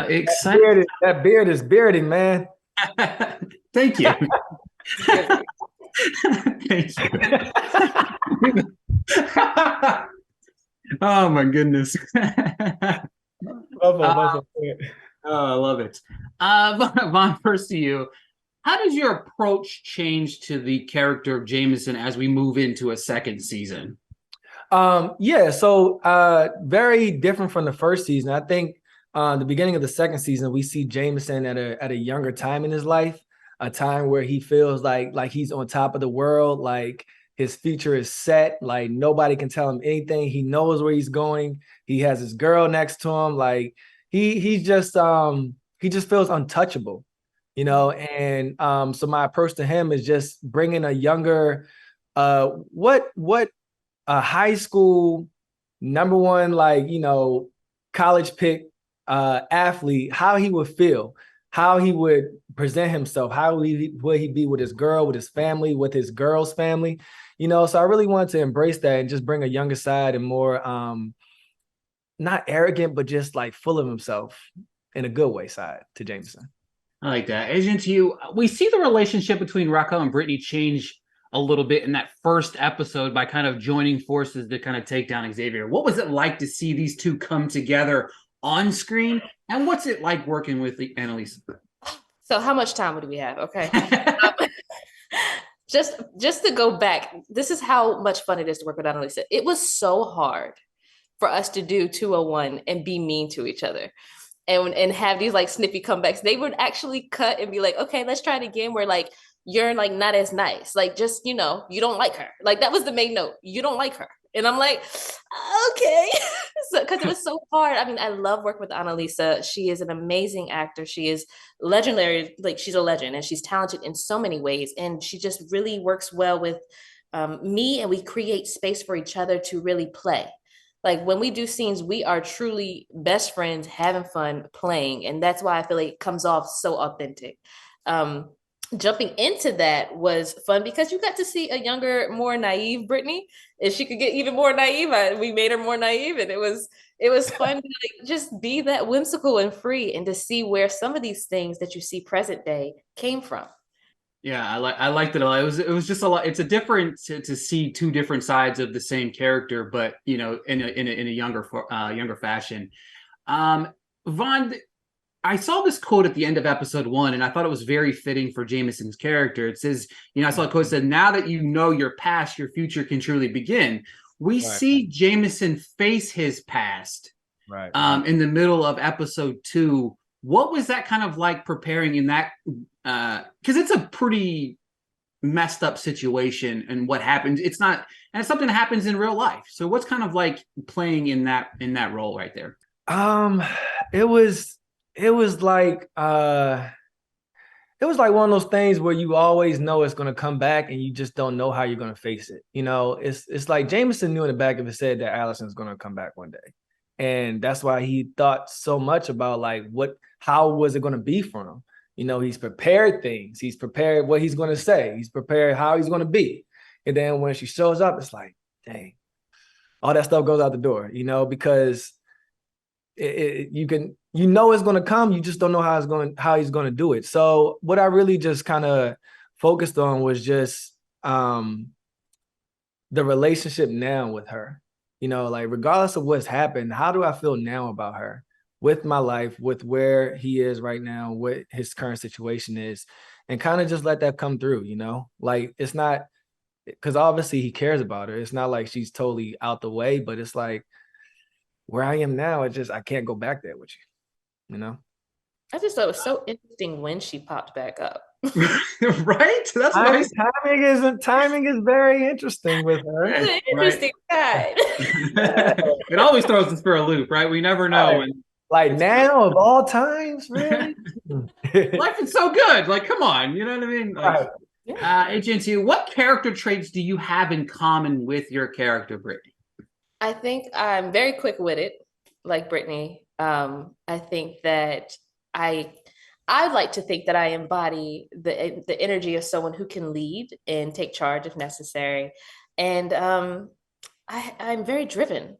Excited. That beard is bearding, man. Thank you. Excuse me. Thank you. Oh my goodness. Buffalo, Uh, Buffalo. oh, I love it. Vaughn, first to you. How does your approach change to the character of Jameson as we move into a second season? Yeah, so very different from the first season. I think the beginning of the second season, we see Jameson at a younger time in his life, a time where he feels like he's on top of the world, like his future is set, like nobody can tell him anything. He knows where he's going. He has his girl next to him, like he just feels untouchable, And so my approach to him is just bringing a younger what a high school number one, college pick athlete, how he would feel, how he would present himself, how would he be with his girl, with his family, with his girl's family, So I really wanted to embrace that and just bring a younger side and more not arrogant, but just like full of himself in a good way side to Jameson. I like that. Agent, to you, we see the relationship between Raquel and Brittany change a little bit in that first episode by kind of joining forces to kind of take down Xavier. What was it like to see these two come together on screen? And what's it like working with the Annalisa? So how much time do we have? Okay. Just to go back, this is how much fun it is to work with Annalisa. It was so hard for us to do 201 and be mean to each other. And have these like snippy comebacks. They would actually cut and be like, okay, let's try it again. Where like you're like not as nice. Like just, you don't like her. Like that was the main note. You don't like her. And I'm like, okay. So because it was so hard. I mean, I love working with Annalisa. She is an amazing actor. She is legendary, like she's a legend and she's talented in so many ways. And she just really works well with me, and we create space for each other to really play. Like when we do scenes, we are truly best friends, having fun, playing, and that's why I feel like it comes off so authentic. Um, Jumping into that was fun because you got to see a younger, more naive Brittany. If she could get even more naive, we made her more naive, and it was fun to like, just be that whimsical and free, and to see where some of these things that you see present day came from. Yeah, I liked it a lot. It was just a lot. It's a different to see two different sides of the same character, but in a younger fashion. Um, Vaughn, I saw this quote at the end of episode one, and I thought it was very fitting for Jameson's character. It says, I saw a quote that said, "Now that you know your past, your future can truly begin." We Right. see Jameson face his past Right. in the middle of episode two. What was that kind of like preparing in that? Because it's a pretty messed up situation, and what happens, it's not, and it's something that happens in real life. So what's kind of like playing in that role right there? Um, it was it was like it was like one of those things where you always know it's gonna come back and you just don't know how you're gonna face it. It's like Jameson knew in the back of his head that Allison's gonna come back one day. And that's why he thought so much about like how was it gonna be for him? He's prepared things, he's prepared what he's gonna say, he's prepared how he's gonna be. And then when she shows up, it's like, dang, all that stuff goes out the door, because you can it's going to come, you just don't know how he's going to do it. So what I really just kind of focused on was just the relationship now with her, like regardless of what's happened, how do I feel now about her, with my life, with where he is right now, what his current situation is, and kind of just let that come through, like it's not, because obviously he cares about her, it's not like she's totally out the way, but it's like where I am now, I can't go back there with you. I just thought it was so interesting when she popped back up. Right? That's what I said. Timing is very interesting with her. It's an Right. interesting guy. It always throws us for a loop, right? We never know. Right. Like now of all times, really? Life is so good. Like, come on, you know what I mean? Like, Yeah. HNT, what character traits do you have in common with your character, Brittany? I think I'm very quick-witted, like Brittany. I think that I I'd like to think that I embody the energy of someone who can lead and take charge if necessary. And I'm very driven.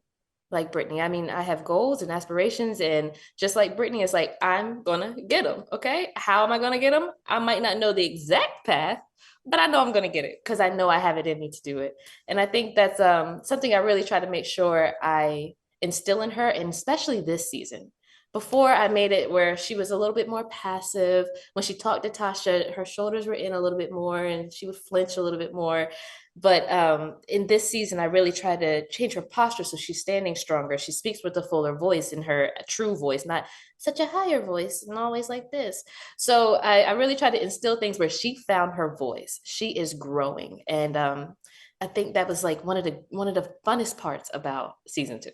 like Brittany. I mean, I have goals and aspirations, and just like Brittany, it's like I'm gonna get them. Okay, how am I gonna get them? I might not know the exact path, but I know I'm gonna get it because I know I have it in me to do it. And I think that's something I really try to make sure I instill in her, and especially this season. Before I made it where she was a little bit more passive. When she talked to Tasha, her shoulders were in a little bit more and she would flinch a little bit more. But in this season, I really try to change her posture so she's standing stronger. She speaks with a fuller voice in her true voice, not such a higher voice and always like this. So I really try to instill things where she found her voice. She is growing, and I think that was like one of the funnest parts about season 2.